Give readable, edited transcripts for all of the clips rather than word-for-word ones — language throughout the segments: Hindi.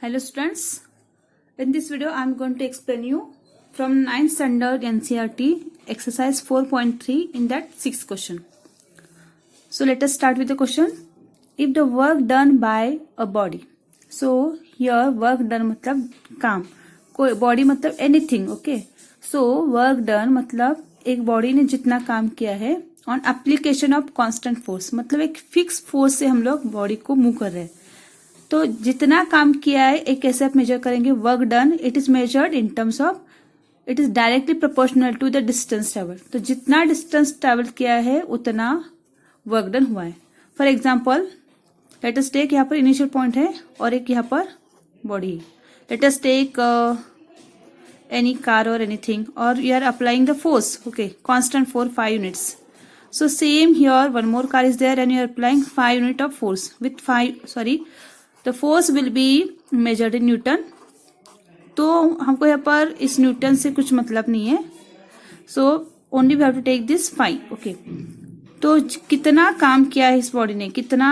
Hello students, in this video I am going to explain you from 9th standard NCERT exercise 4.3 in that 6th question. So let us start with the question. If the work done by a body, so here work done मतलब काम, कोई body मतलब anything, okay. So work done मतलब एक body ने जितना काम किया है on application of constant force, मतलब एक फिक्स फोर्स से हम लोग बॉडी को मूव कर रहे हैं. तो जितना काम किया है एक कैसे आप मेजर करेंगे. Work done it is measured in terms of it is directly proportional to the distance travel. तो जितना डिस्टेंस ट्रेवल किया है उतना वर्क डन हुआ है. For example let us take, यहाँ पर इनिशियल पॉइंट है और एक यहाँ पर body. Let us take any car और एनीथिंग और you are applying the force, okay, constant for 5 units. So same here, one more car is there and you are applying 5 unit of force with 5, the force will be measured in Newton. तो हमको यहाँ पर इस न्यूटन से कुछ मतलब नहीं है. So only we have to take this 5, okay. तो कितना काम किया है इस बॉडी ने, कितना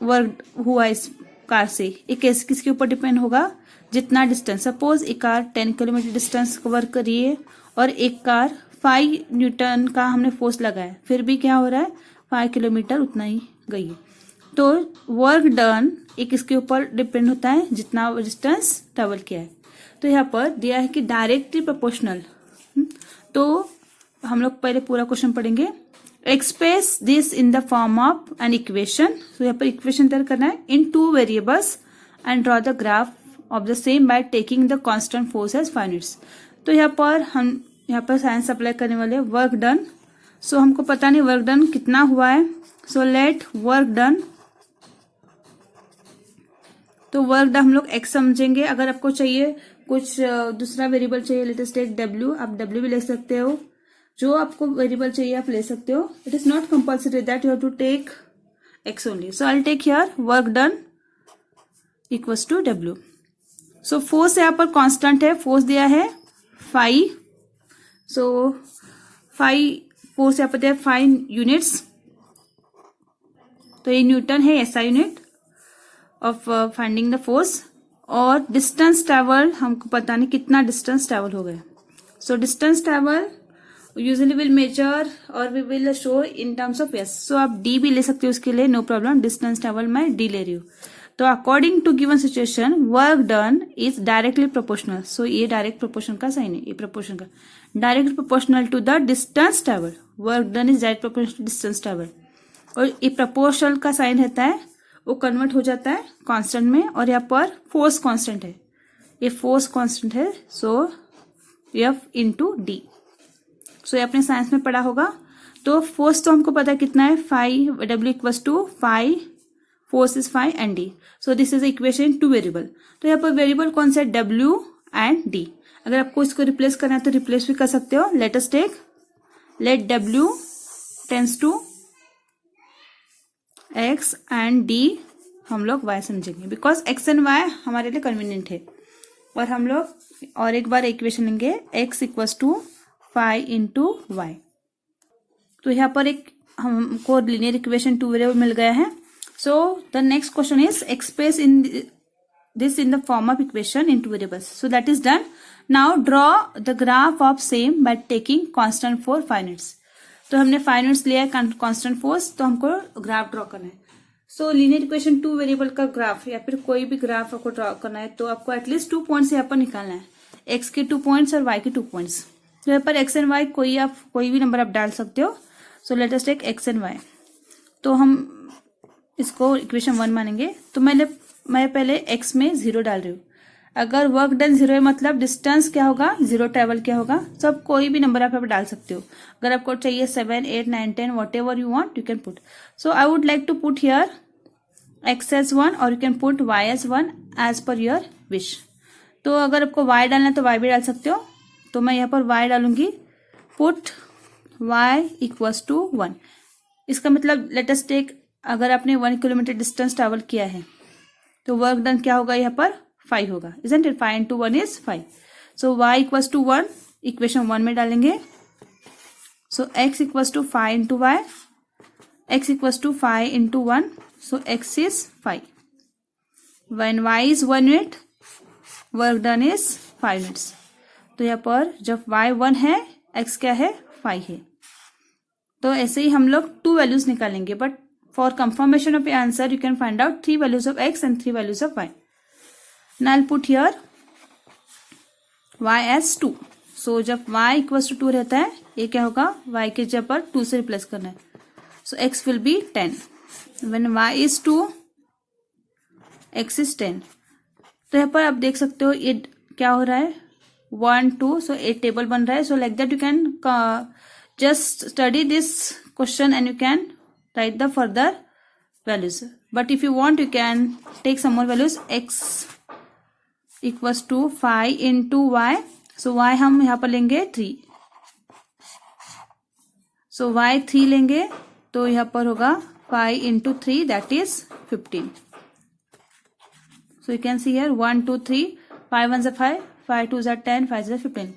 वर्क हुआ इस कार से, ये कैसे किसके ऊपर डिपेंड होगा, जितना डिस्टेंस. सपोज एक कार 10 किलोमीटर डिस्टेंस कवर करी है और एक कार 5 न्यूटन का हमने फोर्स लगाया, फिर भी क्या हो रहा है 5 किलोमीटर उतना ही गई है. तो वर्क डन एक इसके ऊपर डिपेंड होता है जितना डिस्टेंस ट्रेवल किया है. तो यहाँ पर दिया है कि डायरेक्टली प्रोपोर्शनल. तो हम लोग पहले पूरा क्वेश्चन पढ़ेंगे. Express this in the form of an equation. तो यहाँ पर इक्वेशन तैयार करना है in 2 variables and draw the graph of the same by taking the constant force as 5 units. तो यहाँ पर साइंस अप्लाई करने वाले वर्क डन. सो हमको पता नहीं वर्क डन कितना हुआ है. सो लेट वर्क डन, तो वर्क डन हम लोग एक्स समझेंगे. अगर आपको चाहिए कुछ दूसरा वेरिएबल चाहिए, लेट अस टेक डब्ल्यू, आप डब्ल्यू भी ले सकते हो. जो आपको वेरिएबल चाहिए आप ले सकते हो. It is not compulsory that you have to take X only. So I will take here work done equals to W. So force यहाँ पर कांस्टेंट है, फोर्स दिया है 5. सो 5 फोर्स यहाँ पर दिया 5 यूनिट्स. तो ये न्यूटन है, SI unit of finding the force. और डिस्टेंस ट्रेवल हमको पता नहीं कितना डिस्टेंस ट्रेवल हो गया. So distance travel usually will measure और we will show in terms of S. So आप डी भी ले सकते हो उसके लिए, नो प्रॉब्लम. डिस्टेंस ट्रेवल मैं डी ले रही हूँ. तो according to given situation work done is directly proportional. So ये डायरेक्ट प्रोपोर्शन का साइन है, ये प्रोपोर्शन का direct proportional to the distance travel. Work done is direct proportional to distance travel. और ये प्रोपोर्शनल का साइन रहता है, वो कन्वर्ट हो जाता है कांस्टेंट में. और यहाँ पर फोर्स कांस्टेंट है, ये फोर्स कांस्टेंट है. सो एफ इंटू डी. सो ये आपने साइंस में पढ़ा होगा. तो फोर्स तो हमको पता है कितना है 5, W equals to 5, force is 5 and D. So this is equation in 2 variable. तो यहाँ पर वेरिएबल कौन सा है, डब्ल्यू एंड डी. अगर आपको इसको रिप्लेस करना है तो रिप्लेस भी कर सकते हो. Let us take let W tends to X and D हम लोग वाई समझेंगे, बिकॉज एक्स एंड वाई हमारे लिए कन्वीनियंट है. और हम लोग और एक बार इक्वेशन लेंगे X equals to 5 into Y. तो यहाँ पर एक हमको लीनियर इक्वेशन 2 वेरिएबल मिल गया है. So the next question is express in this in the form of equation in 2 variables. So that is done. Now draw the graph of same by taking constant for 5 units. तो हमने 5 units लिया है constant force, तो हमको ग्राफ ड्रॉ करना है. So linear equation 2 वेरिएबल का ग्राफ या फिर कोई भी ग्राफ आपको ड्रॉ करना है तो आपको एटलीस्ट 2 पॉइंट्स यहाँ पर निकालना है. x के 2 पॉइंट्स और y के 2 पॉइंट्स. तो यहाँ पर x एंड y कोई भी नंबर आप डाल सकते हो. So let us take x and y. तो हम इसको इक्वेशन 1 मानेंगे. तो मैं पहले x में 0 डाल रही हूँ. अगर वर्क डन 0 है मतलब डिस्टेंस क्या होगा, 0 ट्रेवल क्या होगा. सब कोई भी नंबर आप यहाँ पर डाल सकते हो. अगर आपको चाहिए 7, 8, 9, 10 whatever you want you can put. So I would like to put here x as 1 और you can put y as 1 as per your wish. तो अगर आपको y डालना है तो y भी डाल सकते हो. तो मैं यहाँ पर y डालूंगी. Put y equals to 1. इसका मतलब लेट अस टेक, अगर आपने 1 किलोमीटर डिस्टेंस ट्रेवल किया है तो वर्क डन क्या होगा, यहाँ पर 5 होगा. Isn't it? 5 into 1 is 5. So y equals to 1 equation 1 में डालेंगे. So x equals to 5 into y, x equals to 5 into 1. So x is 5. When y is 1 unit, work done is 5 units. तो यहाँ पर जब y 1 है, x क्या है 5 है। तो ऐसे ही हम लोग 2 वैल्यूज निकालेंगे, but for confirmation of answer you can find out 3 values of x and 3 values of y। Now I will put here y as 2। सो जब y इक्वल्स टू 2 रहता है, ये क्या होगा, y के जगह पर 2 से रिप्लेस करना है। सो x will be 10 when y is 2, x is 10। तो यहाँ पर आप देख सकते हो ये क्या हो रहा है, 1 2, सो एक टेबल बन रहा है। So like that you can just study this question and you can write the further values. But if you want you can take some more values. x equals to 5 into y। So y हम यहाँ पर लेंगे 3। सो y 3 लेंगे, तो यहाँ पर होगा 5 into 3 that is 15। So you can see here 1 2 3, 5 1 5, 5 2 10, 5 15।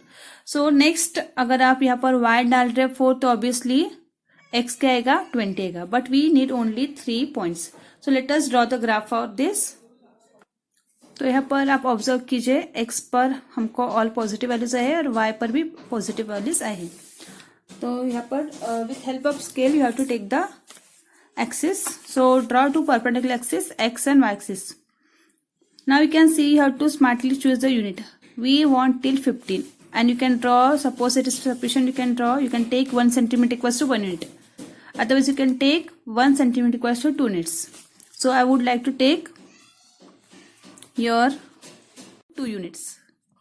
So next अगर आप यहाँ पर y डाल रहे 4, तो ऑब्वियसली x क्या आएगा 20 आएगा, but we need only 3 points. So let us draw the graph for this. तो यहाँ पर आप ऑब्जर्व कीजिए, x पर हमको ऑल पॉजिटिव वैल्यूज आए और y पर भी पॉजिटिव वैल्यूज आए हैं। तो यहाँ पर with help of scale you have to take the axis. So draw two perpendicular axis x and y axis. Now you can see how to smartly choose the unit. We want till 15 and you can draw, suppose it is sufficient, you can take 1 centimeter equals to 1 unit. Otherwise you can take 1 centimeter equals to 2 units. So I would like to take here 2 units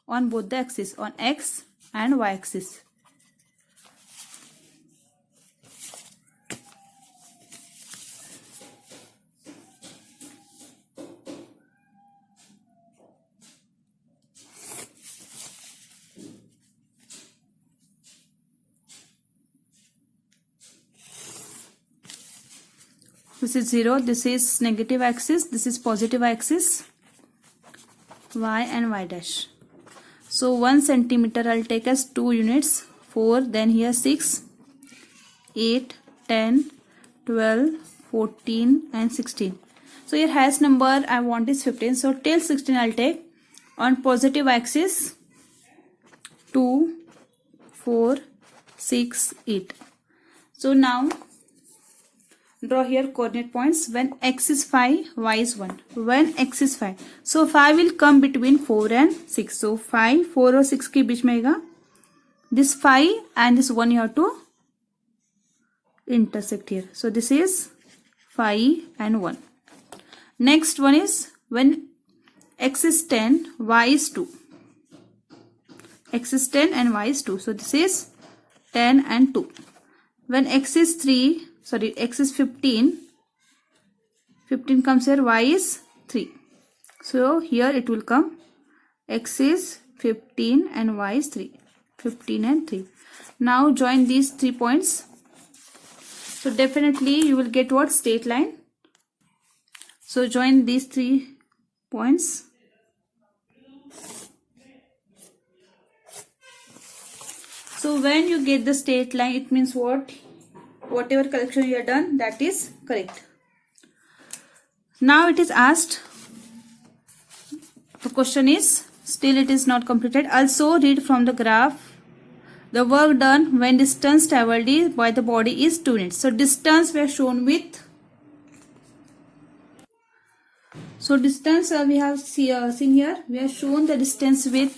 on both the axes, on x and y axis. This is 0, this is negative axis, this is positive axis, y and y dash. So 1 centimeter I'll take as 2 units, 4, then here 6, 8, 10, 12, 14 and 16. So here highest number I want is 15. So till 16 I'll take. On positive axis 2, 4, 6, 8. So now draw here coordinate points when x is 5, y is 1. When x is 5, so 5 will come between 4 and 6. So 5, 4 और 6 के बीच में आएगा. This 5 and this 1 you have to intersect here. So this is 5 and 1. Next one is when x is 10, y is 2. X is 10 and y is 2. So this is 10 and 2. When x is 15, 15 comes here, y is 3. So here it will come x is 15 and y is 3. 15 and 3. Now join these 3 points. So definitely you will get what? Straight line. So join these 3 points. So when you get the straight line, it means what? Whatever correction you have done, that is correct. Now it is asked, the question is, still it is not completed. Also read from the graph, the work done when distance traveled by the body is 2 units. So distance we are shown with, so distance we have seen here, we are shown the distance with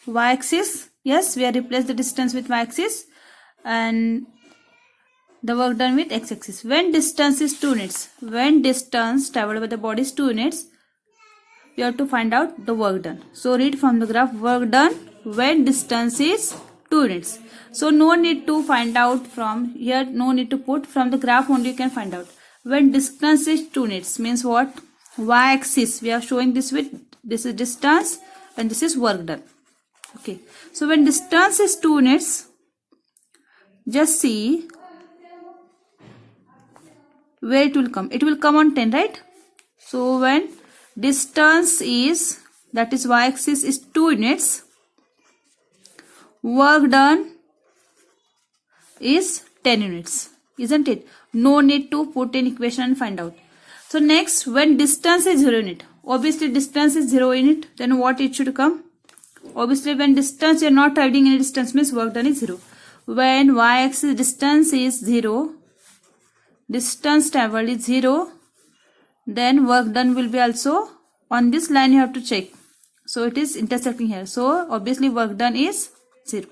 y-axis. Yes, we have replaced the distance with y-axis and the work done with x-axis. When distance is 2 units, when distance traveled by the body is 2 units, we have to find out the work done. So read from the graph, work done when distance is 2 units. So no need to find out from here, no need to put, from the graph only you can find out. When distance is 2 units means what? Y-axis, we are showing this with, this is distance and this is work done. Okay, so when distance is 2 units, just see where it will come. It will come on 10, right? So when distance is, that is y-axis is 2 units, work done is 10 units, isn't it? No need to put in equation and find out. So next, when distance is 0 unit, obviously distance is 0 unit, then what it should come? Obviously, when distance you're not traveling any distance means work done is 0. When y-axis distance is 0, distance traveled is 0, then work done will be also on this line. You have to check. So it is intersecting here. So obviously work done is 0.